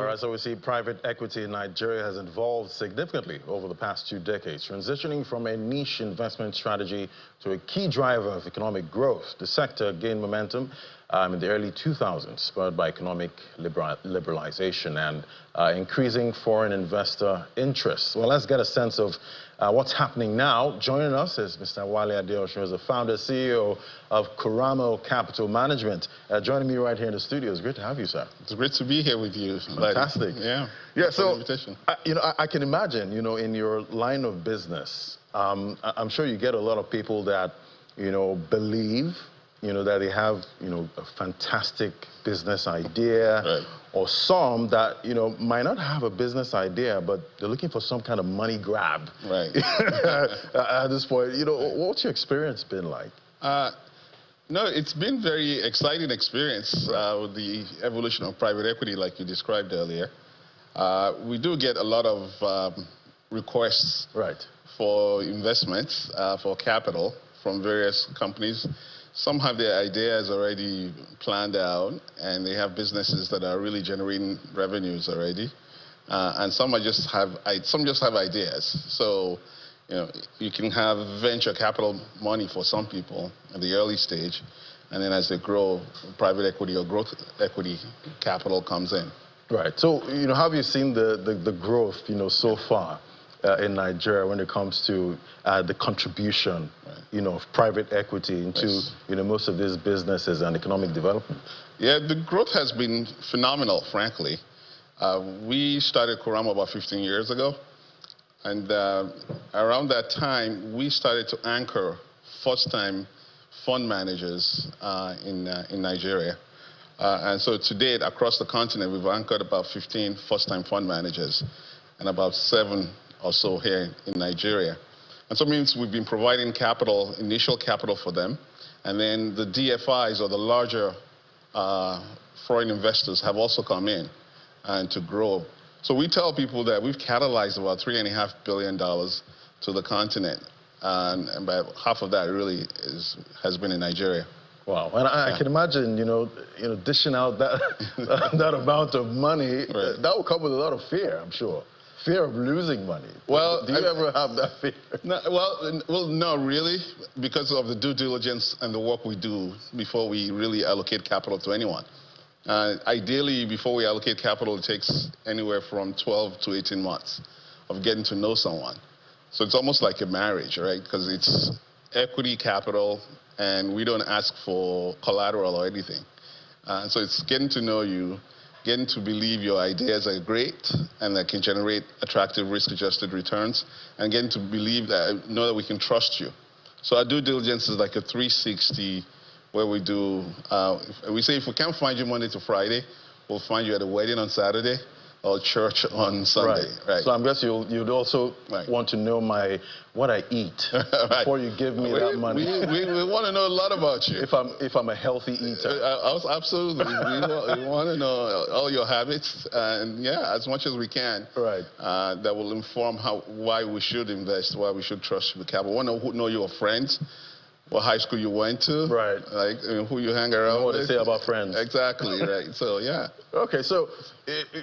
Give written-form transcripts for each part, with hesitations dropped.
right, so we see private equity in Nigeria has evolved significantly over the past 2 decades, transitioning from a niche investment strategy to a key driver of economic growth. The sector gained momentum in the early 2000s, spurred by economic liberalization and increasing foreign investor interest. Well, let's get a sense of what's happening now. Joining us is Mr. Wale Adeosun, who's the founder, CEO of Kuramo Capital Management. Joining me right here in the studio. It's great to have you, sir. It's great to be here with you. Fantastic. Yeah. Yeah. So, I can imagine, in your line of business, I'm sure you get a lot of people that, believe, that they have, a fantastic business idea, right, or some that, might not have a business idea, but they're looking for some kind of money grab. Right. At this point, what's your experience been like? No, it's been very exciting experience with the evolution of private equity, like you described earlier. We do get a lot of requests for investments, for capital from various companies. Some have their ideas already planned out, and they have businesses that are really generating revenues already. And some just have ideas. So, you can have venture capital money for some people at the early stage, and then as they grow, private equity or growth equity capital comes in. Right. So, how have you seen the growth, so far in Nigeria when it comes to the contribution, of private equity into, most of these businesses and economic development? Yeah, the growth has been phenomenal, frankly. We started Kuramo about 15 years ago. And around that time, we started to anchor first-time fund managers in Nigeria. And so to date, across the continent, we've anchored about 15 first-time fund managers and about 7 or so here in Nigeria. And so it means we've been providing capital, initial capital for them. And then the DFIs, or the larger foreign investors, have also come in and to grow. So we tell people that we've catalyzed about $3.5 billion to the continent, and about half of that really has been in Nigeria. Wow, and I can imagine, dishing out that that amount of money, that will come with a lot of fear, I'm sure. Fear of losing money. Well, do you ever have that fear? No, well, no, really, because of the due diligence and the work we do before we really allocate capital to anyone. Ideally, before we allocate capital, it takes anywhere from 12 to 18 months of getting to know someone. So it's almost like a marriage, right? Because it's equity capital, and we don't ask for collateral or anything. So it's getting to know you, getting to believe your ideas are great and that can generate attractive risk-adjusted returns, and getting to believe know that we can trust you. So our due diligence is like a 360, where we do, we say if we can't find you Monday to Friday, we'll find you at a wedding on Saturday or church on Sunday. Right. So I guess you'd also want to know what I eat before you give me that money. We want to know a lot about you. If I'm a healthy eater. Absolutely. we want to know all your habits, and as much as we can. Right. That will inform why we should invest, why we should trust you with capital. We want to know your friends, what high school you went to, like who you hang around with. What they say about friends. Exactly, right. So, yeah. Okay, so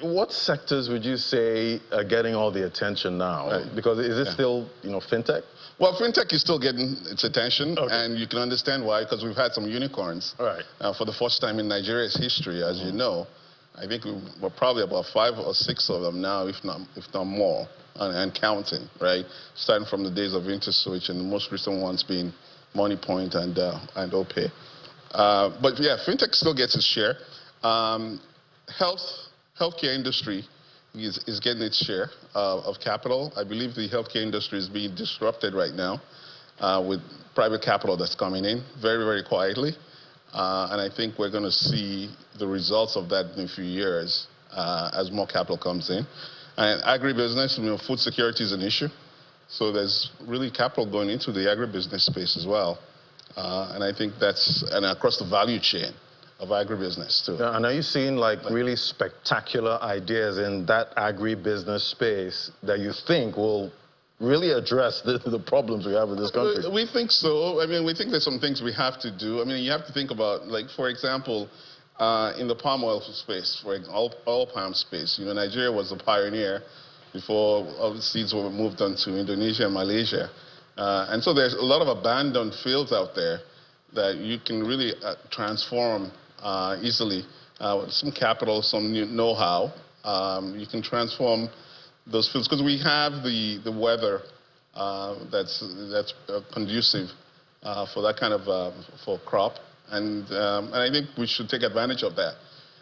what sectors would you say are getting all the attention now? Because is it still, fintech? Well, fintech is still getting its attention, and you can understand why, because we've had some unicorns for the first time in Nigeria's history, as you know. I think we're probably about 5 or 6 of them now, if not more, and counting, right? Starting from the days of InterSwitch, and the most recent ones being Money Point and OPay. But yeah, fintech still gets its share. Healthcare industry is getting its share of capital. I believe the healthcare industry is being disrupted right now with private capital that's coming in very, very quietly. And I think we're going to see the results of that in a few years as more capital comes in. And agribusiness, food security is an issue. So there's really capital going into the agribusiness space as well. And I think and across the value chain of agribusiness too. And are you seeing really spectacular ideas in that agribusiness space that you think will really address the problems we have in this country? We think so. I mean, we think there's some things we have to do. I mean, you have to think about, for example, in the palm oil space, for oil palm space. You know, Nigeria was a pioneer before all the seeds were moved on to Indonesia and Malaysia. And so there's a lot of abandoned fields out there that you can really transform easily. Some capital, some know-how, you can transform those fields because we have the weather that's conducive for that kind of for crop, and I think we should take advantage of that.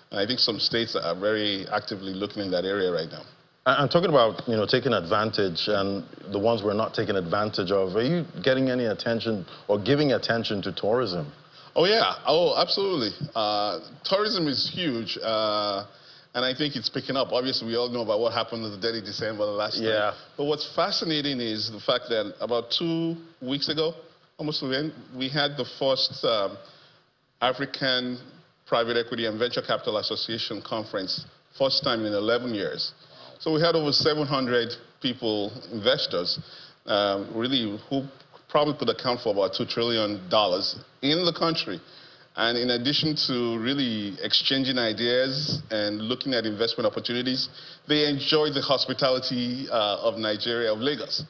And I think some states are very actively looking in that area right now. And talking about, you know, taking advantage and the ones we're not taking advantage of, are you getting any attention or giving attention to tourism? Oh, yeah. Oh, absolutely. Tourism is huge, and I think it's picking up. Obviously, we all know about what happened in the Dirty December last time. But what's fascinating is the fact that about 2 weeks ago, almost to the end, we had the first African Private Equity and Venture Capital Association conference, first time in 11 years. So we had over 700 people, investors, really who probably could account for about $2 trillion in the country. And in addition to really exchanging ideas and looking at investment opportunities, they enjoyed the hospitality of Nigeria, of Lagos.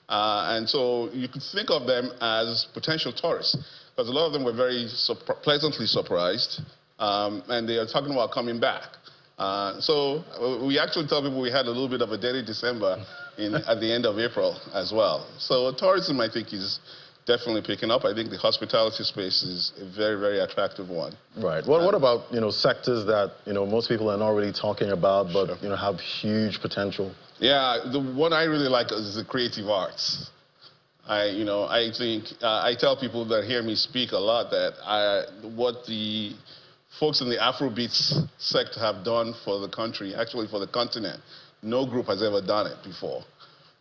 And so you could think of them as potential tourists, because a lot of them were very pleasantly surprised, and they are talking about coming back. So we actually tell people we had a little bit of a dirty December at the end of April as well. So tourism, I think, is definitely picking up. I think the hospitality space is a very, very attractive one. Right. What about, you know, sectors that, you know, most people are not really talking about, but, Sure. you know, have huge potential? Yeah, the one I really like is the creative arts. I think, I tell people that hear me speak a lot that what the folks in the Afrobeats sector have done for the country, actually for the continent, no group has ever done it before,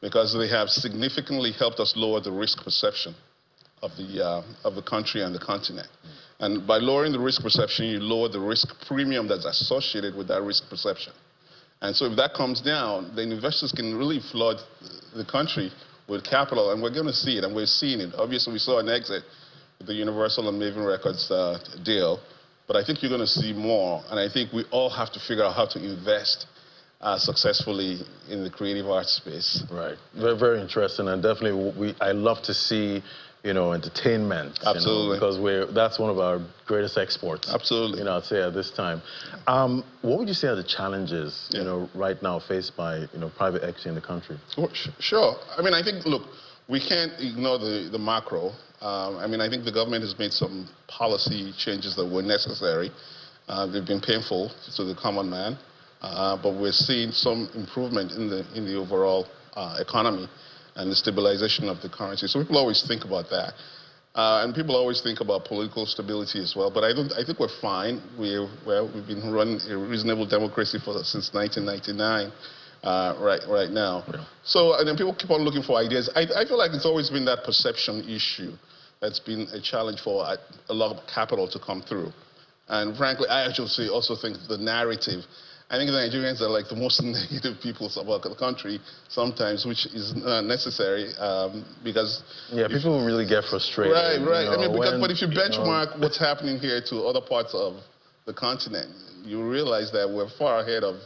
because they have significantly helped us lower the risk perception of the country and the continent. And by lowering the risk perception, you lower the risk premium that's associated with that risk perception. And so if that comes down, then investors can really flood the country with capital, and we're going to see it, and we're seeing it. Obviously, we saw an exit with the Universal and Maven Records deal, but I think you're going to see more, and I think we all have to figure out how to invest successfully in the creative arts space. Right. Very, very interesting, and definitely I love to see, you know, entertainment. Absolutely. You know, because that's one of our greatest exports. Absolutely. You know, I'd say at this time. What would you say are the challenges, you know, right now faced by, you know, private equity in the country? Well, sure. I mean, I think, look, we can't ignore the macro. I mean, I think the government has made some policy changes that were necessary. They've been painful to the common man, but we're seeing some improvement in the overall economy and the stabilization of the currency. So people always think about that. And people always think about political stability as well. But I think we're fine. We've been running a reasonable democracy since 1999 right now. Yeah. So, and then people keep on looking for ideas. I feel like it's always been that perception issue that's been a challenge for a lot of capital to come through. And frankly, I actually also think the narrative, I think the Nigerians are like the most negative people about the country sometimes, which is not necessary because... Yeah, people really get frustrated. Right. You know, I mean, but if you benchmark what's happening here to other parts of the continent, you realize that we're far ahead of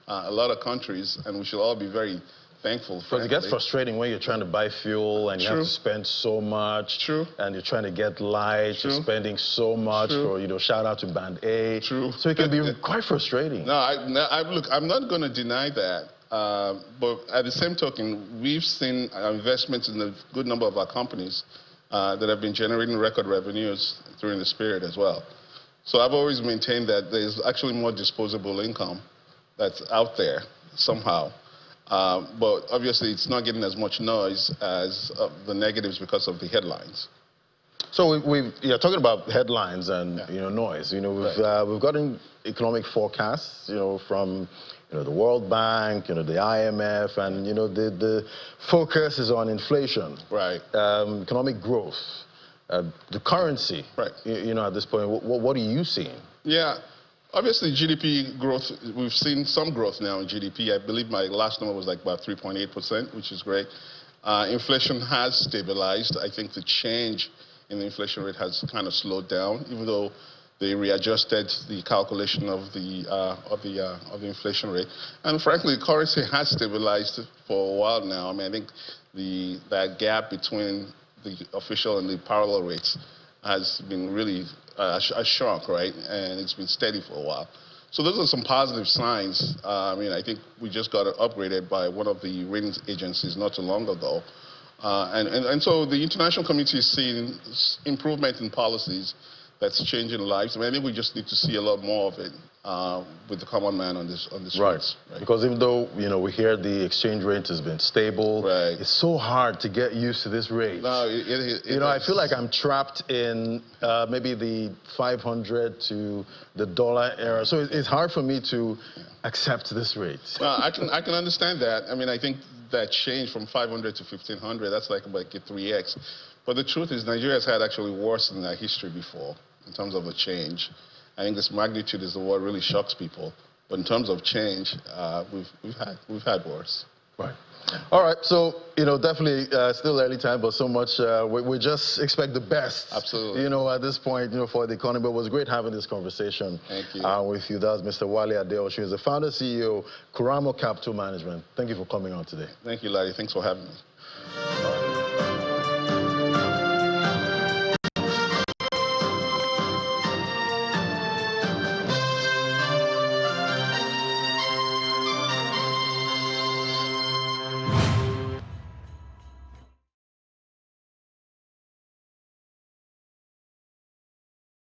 a lot of countries, and we should all be very thankful. Because it gets frustrating when you're trying to buy fuel and you have to spend so much. True. And you're trying to get lights, you're spending so much for, you know, shout out to Band A. True. So it can be quite frustrating. No, look, I'm not going to deny that. But at the same token, we've seen investments in a good number of our companies that have been generating record revenues during this period as well. So I've always maintained that there's actually more disposable income that's out there somehow. But obviously, it's not getting as much noise as the negatives because of the headlines. So you're talking about headlines and you know, noise. You know, we've gotten economic forecasts, you know, from the World Bank, you know, the IMF, and you know, the focus is on inflation, economic growth, the currency. You know, at this point, what are you seeing? Yeah. Obviously, GDP growth, we've seen some growth now in GDP. I believe my last number was like about 3.8%, which is great. Inflation has stabilized. I think the change in the inflation rate has kind of slowed down, even though they readjusted the calculation of the inflation rate, and frankly, the currency has stabilized for a while now. I mean, I think that gap between the official and the parallel rates has been really has shrunk, right? And it's been steady for a while. So those are some positive signs. I mean, I think we just got upgraded by one of the ratings agencies not too long ago. And so the international community is seeing improvement in policies that's changing lives. I mean, I think we just need to see a lot more of it with the common man on this streets. Right. Because even though, you know, we hear the exchange rate has been stable, it's so hard to get used to this rate. No, you know, I feel like I'm trapped in maybe the 500 to the dollar era. So it's hard for me to accept this rate. I can understand that. I mean, I think that change from 500 to 1,500, that's like about a 3x. But the truth is, Nigeria has had actually worse than our history before in terms of a change. I think this magnitude is what really shocks people. But in terms of change, we've had worse. Right. All right. So, you know, definitely still early time, but so much. We just expect the best. Absolutely. You know, at this point, you know, for the economy. But it was great having this conversation. Thank you. With you. That's Mr. Wale Adeosun. He's the founder, CEO, Kuramo Capital Management. Thank you for coming on today. Thank you, Larry. Thanks for having me.